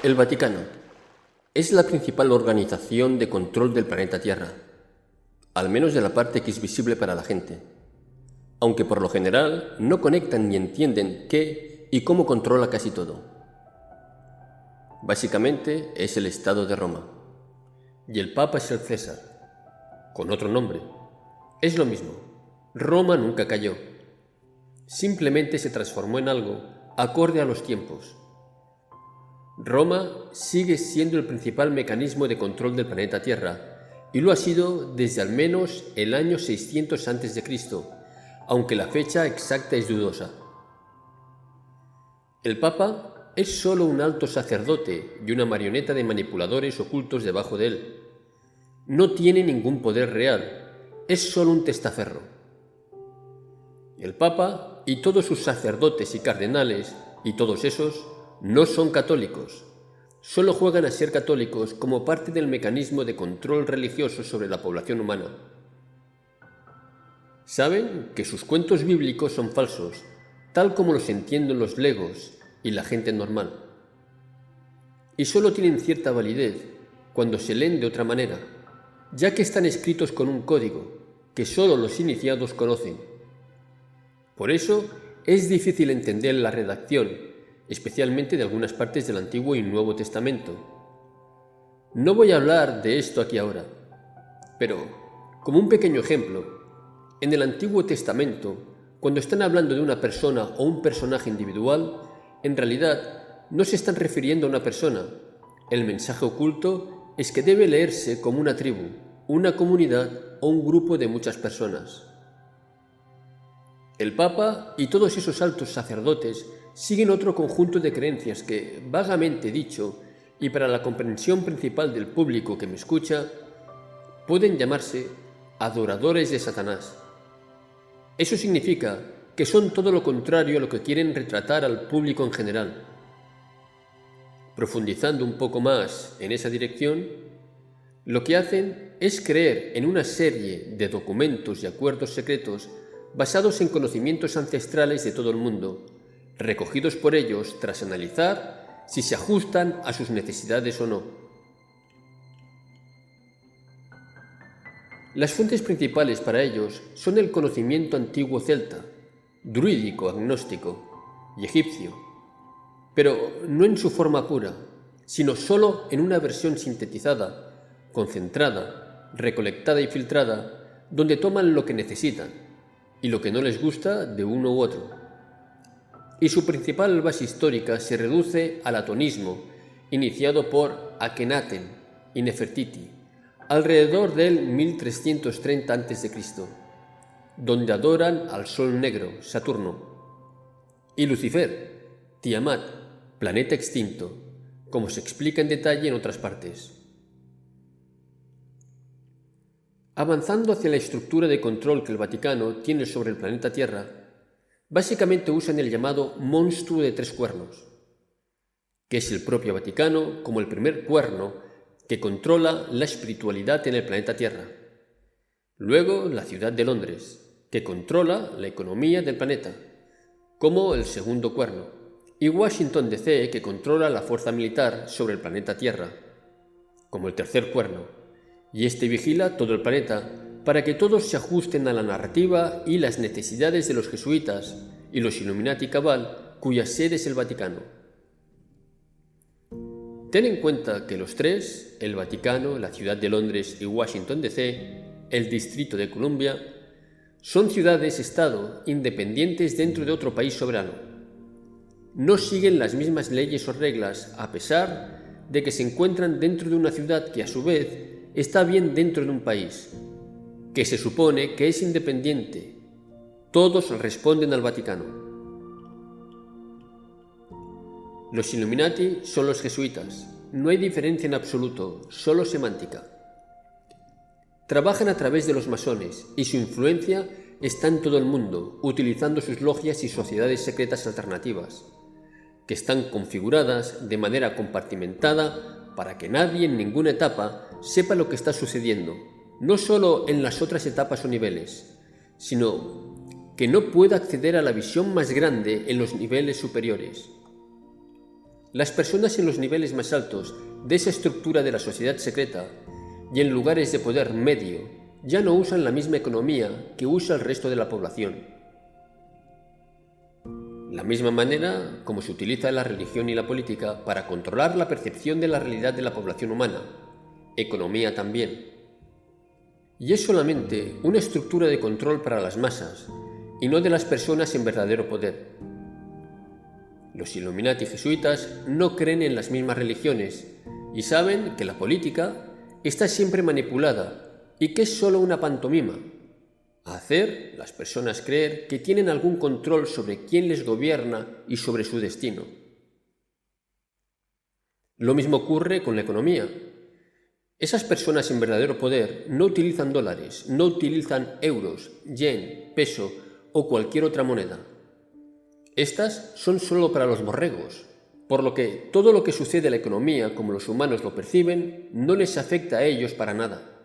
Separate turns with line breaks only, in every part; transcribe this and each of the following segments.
El Vaticano es la principal organización de control del planeta Tierra, al menos de la parte que es visible para la gente, aunque por lo general no conectan ni entienden qué y cómo controla casi todo. Básicamente es el Estado de Roma, y el Papa es el César, con otro nombre. Es lo mismo, Roma nunca cayó, simplemente se transformó en algo acorde a los tiempos. Roma sigue siendo el principal mecanismo de control del planeta Tierra y lo ha sido desde al menos el año 600 a.C., aunque la fecha exacta es dudosa. El Papa es solo un alto sacerdote y una marioneta de manipuladores ocultos debajo de él. No tiene ningún poder real, es solo un testaferro. El Papa y todos sus sacerdotes y cardenales, y todos esos, no son católicos, solo juegan a ser católicos como parte del mecanismo de control religioso sobre la población humana. Saben que sus cuentos bíblicos son falsos, tal como los entienden los legos y la gente normal. Y solo tienen cierta validez cuando se leen de otra manera, ya que están escritos con un código que solo los iniciados conocen. Por eso es difícil entender la redacción, especialmente de algunas partes del Antiguo y Nuevo Testamento. No voy a hablar de esto aquí ahora, pero, como un pequeño ejemplo, en el Antiguo Testamento, cuando están hablando de una persona o un personaje individual, en realidad no se están refiriendo a una persona. El mensaje oculto es que debe leerse como una tribu, una comunidad o un grupo de muchas personas. El Papa y todos esos altos sacerdotes siguen otro conjunto de creencias que, vagamente dicho, y para la comprensión principal del público que me escucha, pueden llamarse adoradores de Satanás. Eso significa que son todo lo contrario a lo que quieren retratar al público en general. Profundizando un poco más en esa dirección, lo que hacen es creer en una serie de documentos y acuerdos secretos basados en conocimientos ancestrales de todo el mundo, recogidos por ellos tras analizar si se ajustan a sus necesidades o no. Las fuentes principales para ellos son el conocimiento antiguo celta, druídico, agnóstico y egipcio, pero no en su forma pura, sino solo en una versión sintetizada, concentrada, recolectada y filtrada, donde toman lo que necesitan y lo que no les gusta de uno u otro. Y su principal base histórica se reduce al atonismo, iniciado por Akenatón y Nefertiti, alrededor del 1330 a.C., donde adoran al Sol Negro, Saturno, y Lucifer, Tiamat, planeta extinto, como se explica en detalle en otras partes. Avanzando hacia la estructura de control que el Vaticano tiene sobre el planeta Tierra, básicamente usan el llamado monstruo de tres cuernos, que es el propio Vaticano como el primer cuerno que controla la espiritualidad en el planeta Tierra. Luego la ciudad de Londres, que controla la economía del planeta, como el segundo cuerno, y Washington DC, que controla la fuerza militar sobre el planeta Tierra, como el tercer cuerno, y este vigila todo el planeta para que todos se ajusten a la narrativa y las necesidades de los jesuitas y los Illuminati Cabal, cuya sede es el Vaticano. Ten en cuenta que los tres, el Vaticano, la ciudad de Londres y Washington DC, el Distrito de Columbia, son ciudades-estado independientes dentro de otro país soberano. No siguen las mismas leyes o reglas a pesar de que se encuentran dentro de una ciudad que a su vez está bien dentro de un país, que se supone que es independiente. Todos responden al Vaticano. Los Illuminati son los jesuitas. No hay diferencia en absoluto, solo semántica. Trabajan a través de los masones y su influencia está en todo el mundo, utilizando sus logias y sociedades secretas alternativas, que están configuradas de manera compartimentada para que nadie en ninguna etapa sepa lo que está sucediendo, no solo en las otras etapas o niveles, sino que no pueda acceder a la visión más grande en los niveles superiores. Las personas en los niveles más altos de esa estructura de la sociedad secreta y en lugares de poder medio ya no usan la misma economía que usa el resto de la población. La misma manera como se utiliza la religión y la política para controlar la percepción de la realidad de la población humana, economía también. Y es solamente una estructura de control para las masas y no de las personas en verdadero poder. Los Illuminati jesuitas no creen en las mismas religiones y saben que la política está siempre manipulada y que es solo una pantomima, hacer las personas creer que tienen algún control sobre quién les gobierna y sobre su destino. Lo mismo ocurre con la economía. Esas personas en verdadero poder no utilizan dólares, no utilizan euros, yen, peso o cualquier otra moneda. Estas son solo para los borregos, por lo que todo lo que sucede en la economía, como los humanos lo perciben, no les afecta a ellos para nada.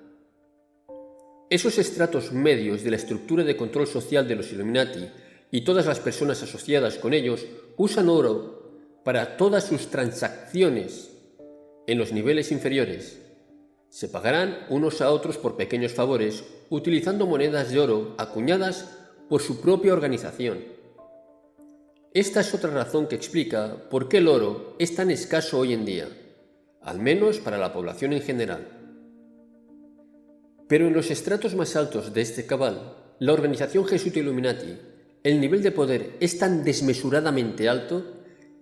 Esos estratos medios de la estructura de control social de los Illuminati y todas las personas asociadas con ellos usan oro para todas sus transacciones. En los niveles inferiores se pagarán unos a otros por pequeños favores utilizando monedas de oro acuñadas por su propia organización. Esta es otra razón que explica por qué el oro es tan escaso hoy en día, al menos para la población en general. Pero en los estratos más altos de este cabal, la organización jesuita Illuminati, el nivel de poder es tan desmesuradamente alto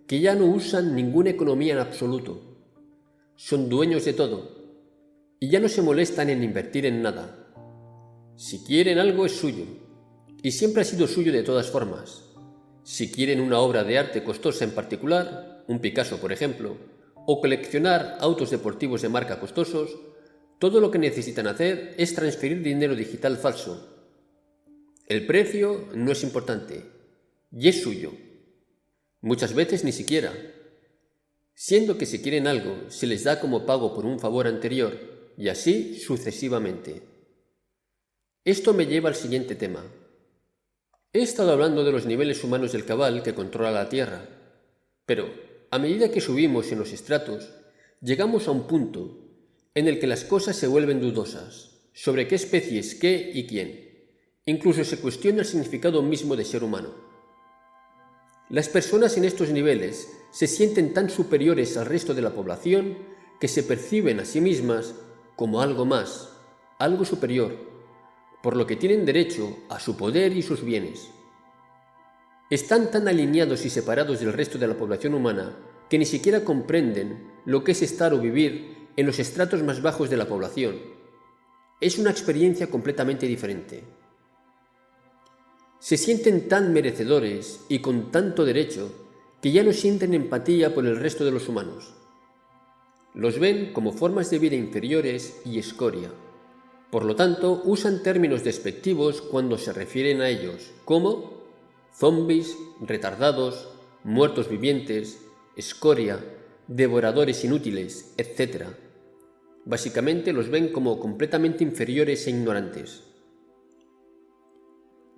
que ya no usan ninguna economía en absoluto. Son dueños de todo y ya no se molestan en invertir en nada. Si quieren algo es suyo y siempre ha sido suyo de todas formas. Si quieren una obra de arte costosa en particular, un Picasso por ejemplo, o coleccionar autos deportivos de marca costosos, todo lo que necesitan hacer es transferir dinero digital falso. El precio no es importante, y es suyo. Muchas veces ni siquiera. Siendo que si quieren algo, se les da como pago por un favor anterior, y así sucesivamente. Esto me lleva al siguiente tema. He estado hablando de los niveles humanos del cabal que controla la Tierra, pero a medida que subimos en los estratos, llegamos a un punto en el que las cosas se vuelven dudosas sobre qué especie es qué y quién. Incluso se cuestiona el significado mismo de ser humano. Las personas en estos niveles se sienten tan superiores al resto de la población que se perciben a sí mismas como algo más, algo superior, por lo que tienen derecho a su poder y sus bienes. Están tan alineados y separados del resto de la población humana que ni siquiera comprenden lo que es estar o vivir en los estratos más bajos de la población. Es una experiencia completamente diferente. Se sienten tan merecedores y con tanto derecho que ya no sienten empatía por el resto de los humanos. Los ven como formas de vida inferiores y escoria. Por lo tanto, usan términos despectivos cuando se refieren a ellos, como zombies, retardados, muertos vivientes, escoria, devoradores inútiles, etc. Básicamente los ven como completamente inferiores e ignorantes.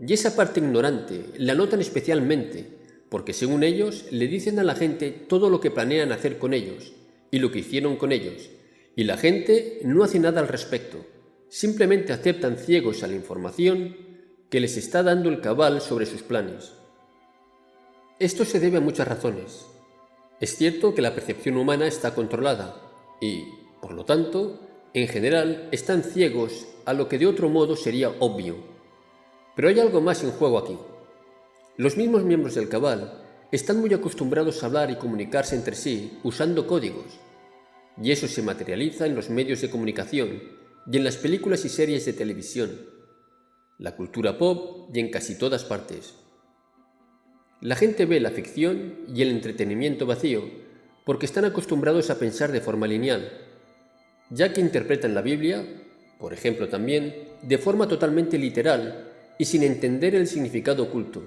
Y esa parte ignorante la notan especialmente porque, según ellos, le dicen a la gente todo lo que planean hacer con ellos y lo que hicieron con ellos, y la gente no hace nada al respecto. Simplemente aceptan ciegos a la información que les está dando el cabal sobre sus planes. Esto se debe a muchas razones. Es cierto que la percepción humana está controlada y, por lo tanto, en general están ciegos a lo que de otro modo sería obvio. Pero hay algo más en juego aquí. Los mismos miembros del cabal están muy acostumbrados a hablar y comunicarse entre sí usando códigos, y eso se materializa en los medios de comunicación y en las películas y series de televisión, la cultura pop y en casi todas partes. La gente ve la ficción y el entretenimiento vacío porque están acostumbrados a pensar de forma lineal, ya que interpretan la Biblia, por ejemplo también, de forma totalmente literal y sin entender el significado oculto,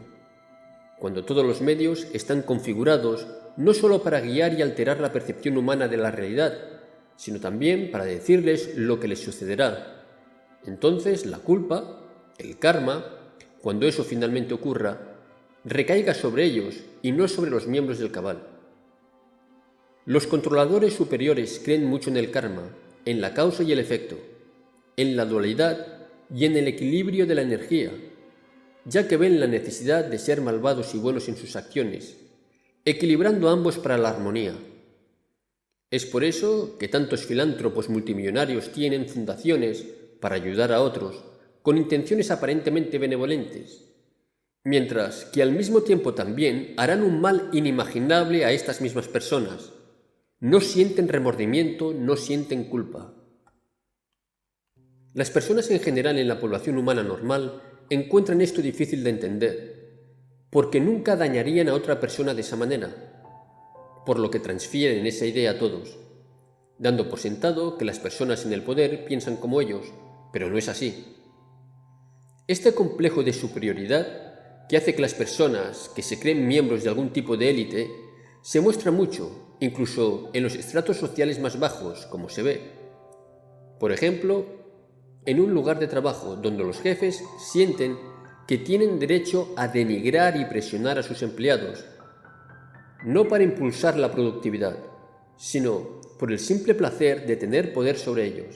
cuando todos los medios están configurados no solo para guiar y alterar la percepción humana de la realidad, sino también para decirles lo que les sucederá. Entonces la culpa, el karma, cuando eso finalmente ocurra, recaiga sobre ellos y no sobre los miembros del cabal. Los controladores superiores creen mucho en el karma, en la causa y el efecto, en la dualidad y en el equilibrio de la energía, ya que ven la necesidad de ser malvados y buenos en sus acciones, equilibrando ambos para la armonía. Es por eso que tantos filántropos multimillonarios tienen fundaciones para ayudar a otros con intenciones aparentemente benevolentes, mientras que al mismo tiempo también harán un mal inimaginable a estas mismas personas. No sienten remordimiento, no sienten culpa. Las personas en general en la población humana normal encuentran esto difícil de entender, porque nunca dañarían a otra persona de esa manera, por lo que transfieren esa idea a todos, dando por sentado que las personas en el poder piensan como ellos, pero no es así. Este complejo de superioridad, que hace que las personas que se creen miembros de algún tipo de élite, se muestra mucho, incluso en los estratos sociales más bajos, como se ve. Por ejemplo, en un lugar de trabajo donde los jefes sienten que tienen derecho a denigrar y presionar a sus empleados, no para impulsar la productividad, sino por el simple placer de tener poder sobre ellos.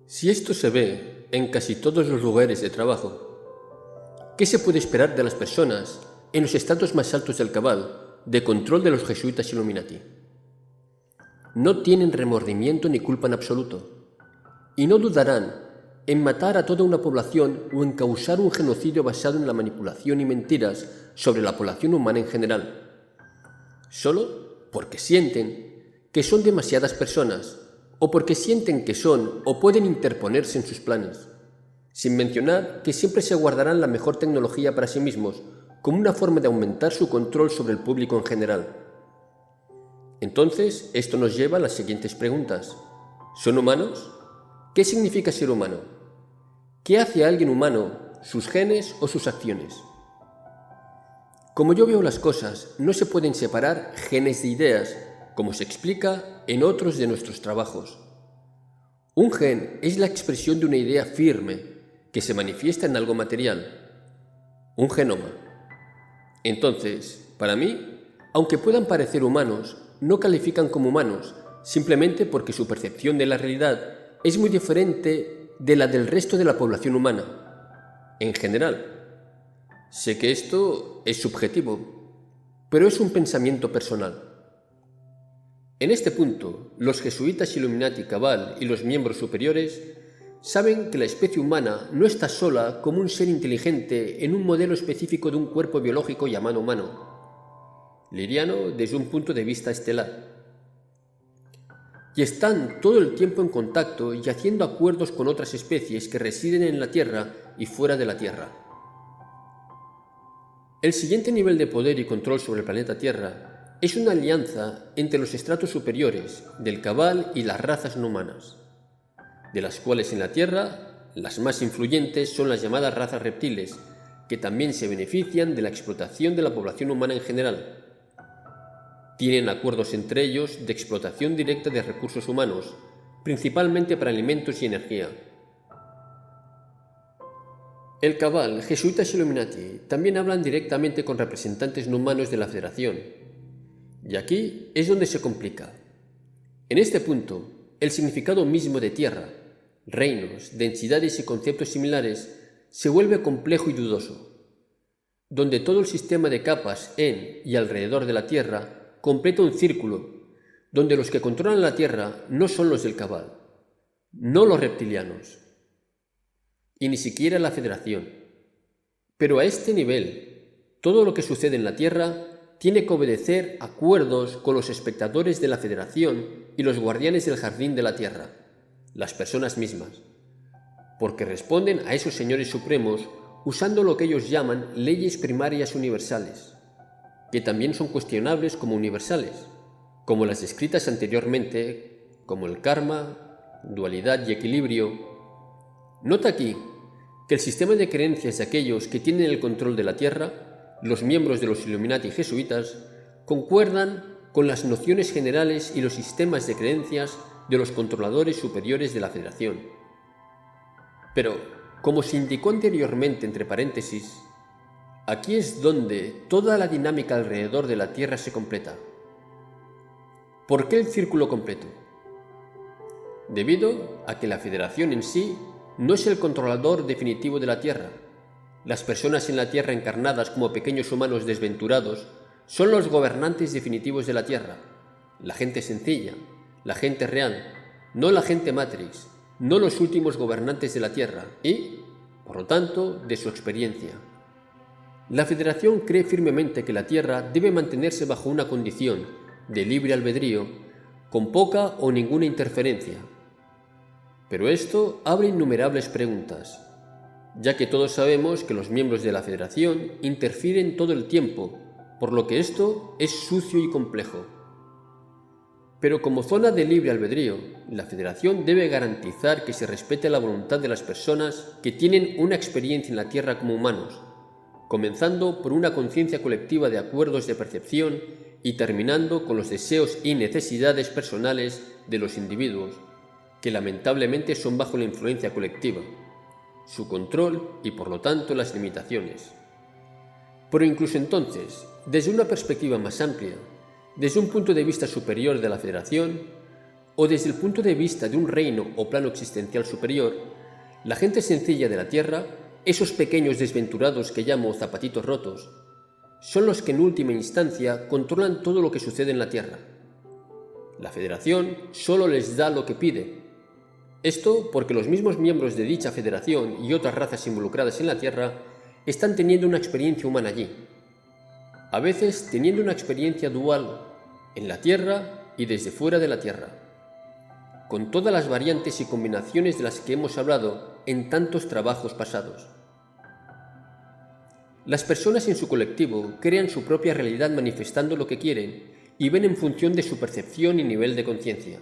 Si esto se ve en casi todos los lugares de trabajo, ¿qué se puede esperar de las personas en los estratos más altos del cabal de control de los jesuitas Illuminati? No tienen remordimiento ni culpa en absoluto, y no dudarán en matar a toda una población o en causar un genocidio basado en la manipulación y mentiras sobre la población humana en general, solo porque sienten que son demasiadas personas o porque sienten que son o pueden interponerse en sus planes, sin mencionar que siempre se guardarán la mejor tecnología para sí mismos como una forma de aumentar su control sobre el público en general. Entonces, esto nos lleva a las siguientes preguntas. ¿Son humanos? ¿Qué significa ser humano? ¿Qué hace a alguien humano, sus genes o sus acciones? Como yo veo las cosas, no se pueden separar genes de ideas, como se explica en otros de nuestros trabajos. Un gen es la expresión de una idea firme que se manifiesta en algo material, un genoma. Entonces, para mí, aunque puedan parecer humanos, no califican como humanos, simplemente porque su percepción de la realidad es muy diferente de la del resto de la población humana, en general. Sé que esto es subjetivo, pero es un pensamiento personal. En este punto, los jesuitas Illuminati Cabal y los miembros superiores saben que la especie humana no está sola como un ser inteligente en un modelo específico de un cuerpo biológico llamado humano, liriano desde un punto de vista estelar. Y están todo el tiempo en contacto y haciendo acuerdos con otras especies que residen en la Tierra y fuera de la Tierra. El siguiente nivel de poder y control sobre el planeta Tierra es una alianza entre los estratos superiores del Cabal y las razas no humanas, de las cuales en la Tierra las más influyentes son las llamadas razas reptiles, que también se benefician de la explotación de la población humana en general. Tienen acuerdos entre ellos de explotación directa de recursos humanos, principalmente para alimentos y energía. El Cabal, jesuitas y Illuminati también hablan directamente con representantes no humanos de la Federación. Y aquí es donde se complica. En este punto, el significado mismo de tierra, reinos, densidades y conceptos similares se vuelve complejo y dudoso, donde todo el sistema de capas en y alrededor de la Tierra completa un círculo, donde los que controlan la Tierra no son los del Cabal, no los reptilianos, y ni siquiera la Federación. Pero a este nivel, todo lo que sucede en la Tierra tiene que obedecer acuerdos con los espectadores de la Federación y los guardianes del jardín de la Tierra, las personas mismas, porque responden a esos señores supremos usando lo que ellos llaman leyes primarias universales, que también son cuestionables como universales, como las descritas anteriormente, como el karma, dualidad y equilibrio. Nota aquí que el sistema de creencias de aquellos que tienen el control de la Tierra, los miembros de los Illuminati jesuitas, concuerdan con las nociones generales y los sistemas de creencias de los controladores superiores de la Federación. Pero, como se indicó anteriormente entre paréntesis, aquí es donde toda la dinámica alrededor de la Tierra se completa. ¿Por qué el círculo completo? Debido a que la Federación en sí no es el controlador definitivo de la Tierra. Las personas en la Tierra encarnadas como pequeños humanos desventurados son los gobernantes definitivos de la Tierra. La gente sencilla, la gente real, no la gente Matrix, no los últimos gobernantes de la Tierra y, por lo tanto, de su experiencia. La Federación cree firmemente que la Tierra debe mantenerse bajo una condición de libre albedrío, con poca o ninguna interferencia. Pero esto abre innumerables preguntas, ya que todos sabemos que los miembros de la Federación interfieren todo el tiempo, por lo que esto es sucio y complejo. Pero como zona de libre albedrío, la Federación debe garantizar que se respete la voluntad de las personas que tienen una experiencia en la Tierra como humanos, comenzando por una conciencia colectiva de acuerdos de percepción y terminando con los deseos y necesidades personales de los individuos, que lamentablemente son bajo la influencia colectiva, su control y por lo tanto las limitaciones. Pero incluso entonces, desde una perspectiva más amplia, desde un punto de vista superior de la Federación, o desde el punto de vista de un reino o plano existencial superior, la gente sencilla de la Tierra, esos pequeños desventurados que llamo zapatitos rotos, son los que en última instancia controlan todo lo que sucede en la Tierra. La Federación solo les da lo que pide. Esto porque los mismos miembros de dicha Federación y otras razas involucradas en la Tierra están teniendo una experiencia humana allí, a veces teniendo una experiencia dual en la Tierra y desde fuera de la Tierra, con todas las variantes y combinaciones de las que hemos hablado en tantos trabajos pasados. Las personas en su colectivo crean su propia realidad manifestando lo que quieren y ven en función de su percepción y nivel de conciencia.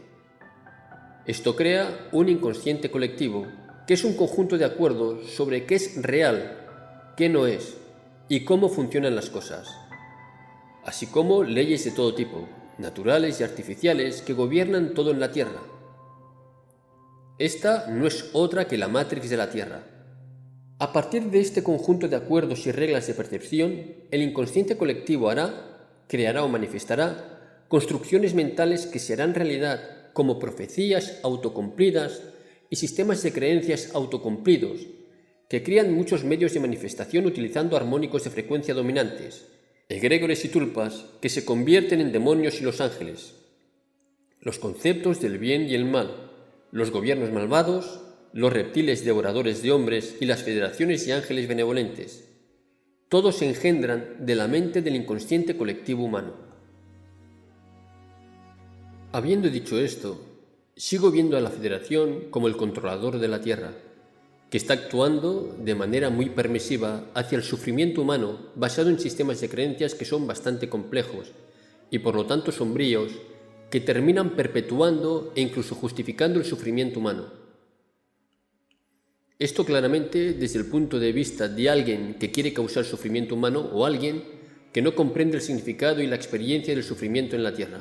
Esto crea un inconsciente colectivo, que es un conjunto de acuerdos sobre qué es real, qué no es y cómo funcionan las cosas, así como leyes de todo tipo, naturales y artificiales, que gobiernan todo en la Tierra. Esta no es otra que la Matrix de la Tierra. A partir de este conjunto de acuerdos y reglas de percepción, el inconsciente colectivo creará o manifestará construcciones mentales que se harán realidad como profecías autocumplidas y sistemas de creencias autocumplidos, que crean muchos medios de manifestación utilizando armónicos de frecuencia dominantes, egregores y tulpas que se convierten en demonios y los ángeles, los conceptos del bien y el mal, los gobiernos malvados, los reptiles devoradores de hombres y las federaciones de ángeles benevolentes. Todos se engendran de la mente del inconsciente colectivo humano. Habiendo dicho esto, sigo viendo a la Federación como el controlador de la Tierra, que está actuando de manera muy permisiva hacia el sufrimiento humano basado en sistemas de creencias que son bastante complejos y por lo tanto sombríos, que terminan perpetuando e incluso justificando el sufrimiento humano. Esto claramente desde el punto de vista de alguien que quiere causar sufrimiento humano o alguien que no comprende el significado y la experiencia del sufrimiento en la Tierra.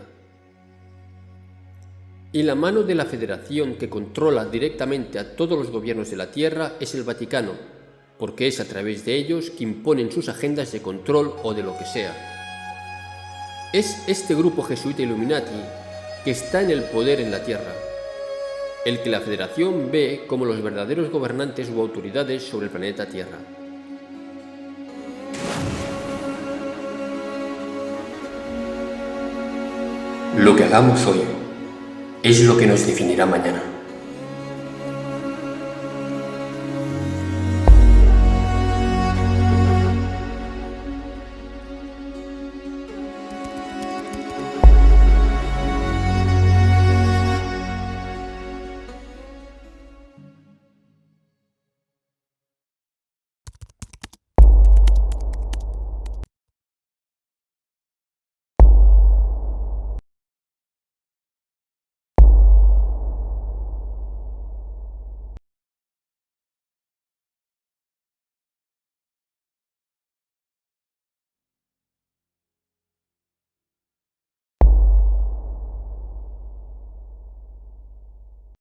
Y la mano de la Federación que controla directamente a todos los gobiernos de la Tierra es el Vaticano, porque es a través de ellos que imponen sus agendas de control o de lo que sea. Es este grupo jesuita Illuminati que está en el poder en la Tierra, el que la Federación ve como los verdaderos gobernantes o autoridades sobre el planeta Tierra. Lo que hagamos hoy es lo que nos definirá mañana.